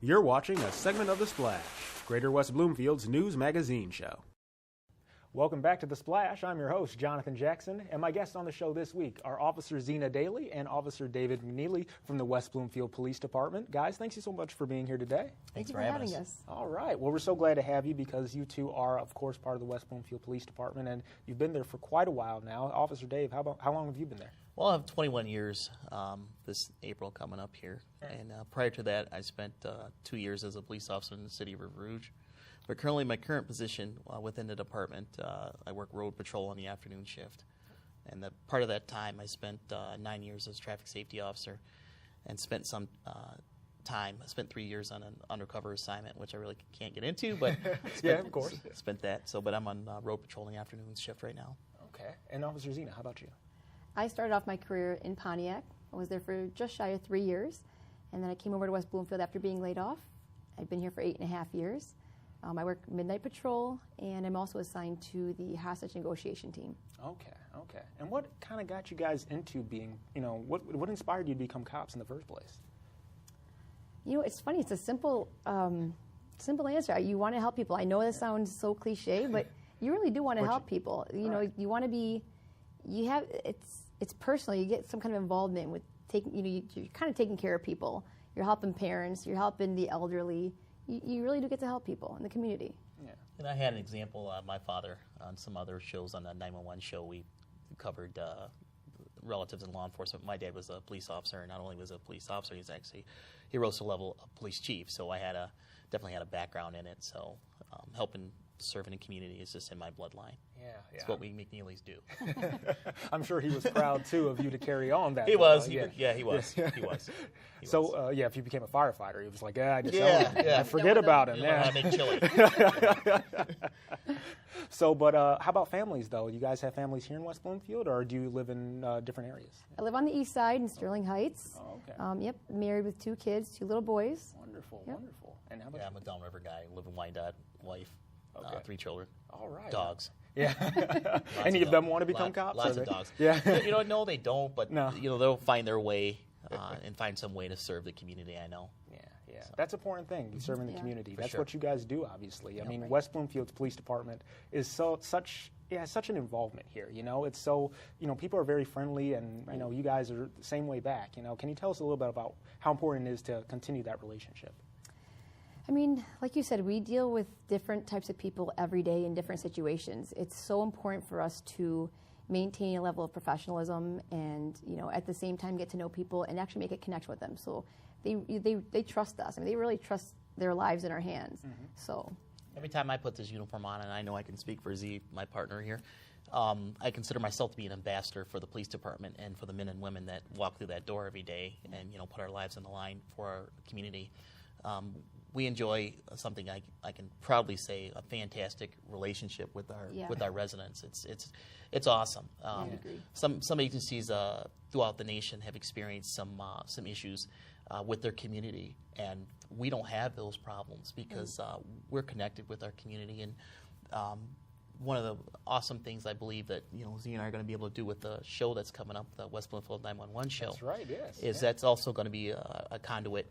You're watching a segment of The Splash, Greater West Bloomfield's news magazine show. Welcome back to The Splash. I'm your host, Jonathan Jackson, and my guests on the show this week are Officer Zena Dailey and Officer David McNealy from the West Bloomfield Police Department. Guys, thanks you so much for being here today. Thanks for having us. All right. Well, we're so glad to have you because you two are, of course, part of the West Bloomfield Police Department, and you've been there for quite a while now. Officer Dave, how long have you been there? Well, I have 21 years this April coming up here. And prior to that, I spent 2 years as a police officer in the city of River Rouge. But currently, my current position within the department, I work road patrol on the afternoon shift. And part of that time, I spent 9 years as a traffic safety officer and spent some time. I spent 3 years on an undercover assignment, which I really can't get into, but yeah, of course. Spent that. But I'm on road patrol in the afternoon shift right now. Okay. And Officer Zena, how about you? I started off my career in Pontiac. I was there for just shy of 3 years, and then I came over to West Bloomfield after being laid off. I've been here for 8.5 years. I work midnight patrol, and I'm also assigned to the hostage negotiation team. Okay. And what kind of got you guys into being, what inspired you to become cops in the first place? It's funny. It's a simple answer. You want to help people. I know this sounds so cliche, but you really do want to help people. You want to be. It's personal. You get some kind of involvement with you're kind of taking care of people. You're helping parents. You're helping the elderly. You really do get to help people in the community. Yeah. And I had an example. My father, on some other shows on the 911 show, we covered relatives in law enforcement. My dad was a police officer, and not only was a police officer, he rose to the level of police chief. So I definitely had a background in it. So helping serving in community is just in my bloodline. Yeah. It's what we McNealys do. I'm sure he was proud too of you to carry on that. He was. He was. So if you became a firefighter, he was like, forget no, about him. I make chili. So, but how about families though? You guys have families here in West Bloomfield, or do you live in different areas? I live on the east side in Sterling Heights. Oh, okay. Yep, married with 2 kids, 2 little boys. Wonderful. And how about I'm a Downriver guy. Live in Wyandotte, wife, 3 children. All right. Dogs. Yeah. Any of them want to become cops? Lots of dogs. Yeah. No, they don't, but they'll find their way and find some way to serve the community, I know. Yeah. So. That's an important thing, serving the community. That's sure. what you guys do, obviously. I mean, West Bloomfield's police department is such an involvement here. It's so, people are very friendly, and, you guys are the same way back. Can you tell us a little bit about how important it is to continue that relationship? I mean, like you said, we deal with different types of people every day in different situations. It's so important for us to maintain a level of professionalism and, at the same time get to know people and actually make a connection with them. So they trust us. I mean, they really trust their lives in our hands. Mm-hmm. So every time I put this uniform on, and I know I can speak for Z, my partner here, I consider myself to be an ambassador for the police department and for the men and women that walk through that door every day and, put our lives on the line for our community. We enjoy something I can proudly say a fantastic relationship with our residents. It's awesome. Some agencies throughout the nation have experienced some issues with their community, and we don't have those problems because we're connected with our community. And one of the awesome things I believe that Z and I are going to be able to do with the show that's coming up, the West Bloomfield 911 show. That's right. Yes. Is that's also going to be a conduit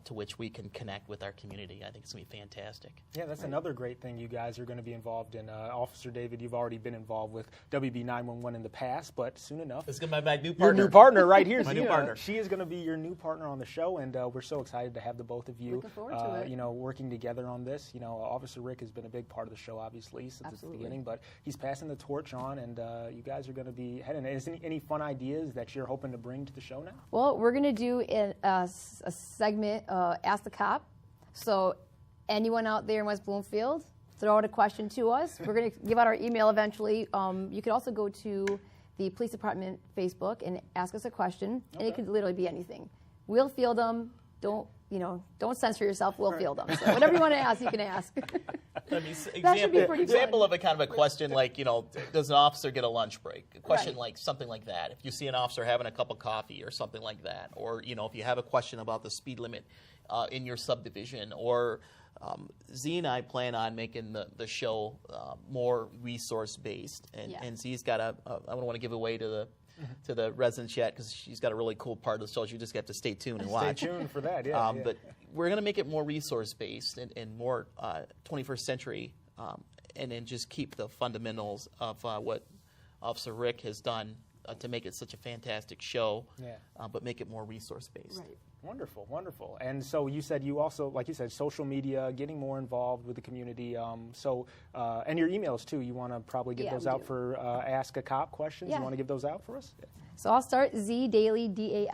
to which we can connect with our community. I think it's going to be fantastic. Yeah, that's another great thing you guys are going to be involved in. Officer David, you've already been involved with WB 911 in the past, but soon enough. It's going to be my new partner. Your new partner right here. My new partner. She is going to be your new partner on the show, and we're so excited to have the both of you Looking forward to it. Working together on this. Officer Rick has been a big part of the show, obviously, since the beginning, but he's passing the torch on, and you guys are going to be heading. Is any fun ideas that you're hoping to bring to the show now? Well, we're going to do a segment, Ask the Cop. So anyone out there in West Bloomfield, throw out a question to us. We're going to give out our email eventually. You could also go to the police department Facebook and ask us a question, and it could literally be anything. We'll field them. Don't censor yourself. We'll field them. So whatever you want to ask, you can ask. Example of a kind of a question like, does an officer get a lunch break? A question like something like that. If you see an officer having a cup of coffee or something like that, or if you have a question about the speed limit in your subdivision, or Z and I plan on making the show more resource based, and Z's got I don't want to give away to to the residents yet because she's got a really cool part of the show. You just have to stay tuned and watch. Stay tuned for that, yeah. But we're going to make it more resource-based and more 21st century, and then just keep the fundamentals of what Officer Rick has done to make it such a fantastic show, but make it more resource-based. Right. Wonderful, wonderful. And so you said you also, like you said, social media, getting more involved with the community. And your emails, too. You want to probably get those out for Ask a Cop questions? Yeah. You want to give those out for us? So I'll start Dailey, Dailey,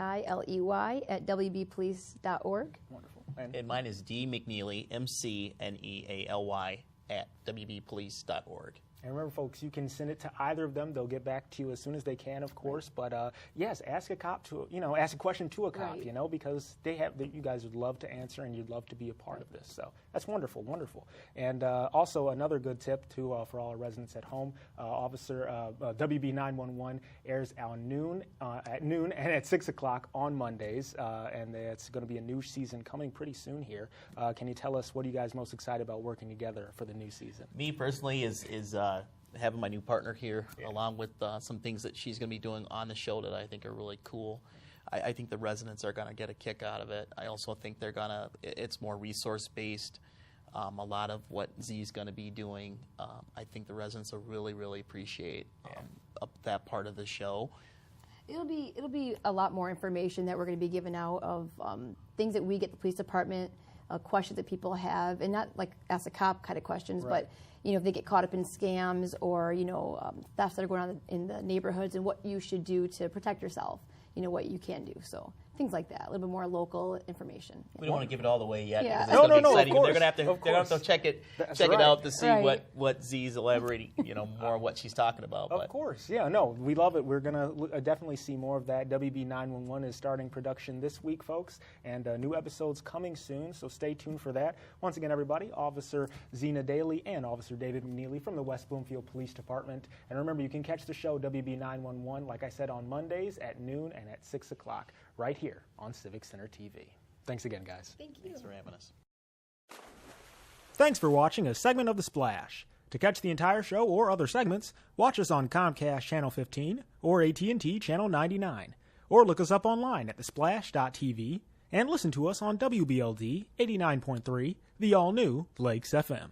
at wbpolice.org. Wonderful. And mine is D. McNealy, McNealy, at wbpolice.org. And remember, folks, you can send it to either of them. They'll get back to you as soon as they can, of course. But yes, ask a question to a cop, because you guys would love to answer and you'd love to be a part of this. So that's wonderful, wonderful. And also another good tip for all our residents at home, Officer WB 911 airs at noon and at 6 o'clock on Mondays, and it's going to be a new season coming pretty soon here. Can you tell us what are you guys most excited about working together for the new season? Me personally is having my new partner here, along with some things that she's going to be doing on the show that I think are really cool. I think the residents are going to get a kick out of it. I also think it's more resource-based. A lot of what Z's going to be doing, I think the residents will really, really appreciate that part of the show. It'll be a lot more information that we're going to be giving out of things that we get the police department, questions that people have, and not like ask a cop kind of questions, but if they get caught up in scams or thefts that are going on in the neighborhoods and what you should do to protect yourself, what you can do. So things like that, a little bit more local information. We don't want to give it all away yet. Yeah. Because it's going to be exciting. Of course, they're going to have to check it out to see what Z's elaborating, more of what she's talking about. Of course, yeah, no, we love it. We're going to definitely see more of that. WB 911 is starting production this week, folks, and new episodes coming soon, so stay tuned for that. Once again, everybody, Officer Zena Dailey and Officer David McNealy from the West Bloomfield Police Department. And remember, you can catch the show WB 911, like I said, on Mondays at noon and at 6 o'clock, right here on Civic Center TV. Thanks again, guys. Thank you. Thanks for having us. Thanks for watching a segment of The Splash. To catch the entire show or other segments, watch us on Comcast Channel 15 or AT&T Channel 99. Or look us up online at thesplash.tv and listen to us on WBLD 89.3, the all-new Lakes FM.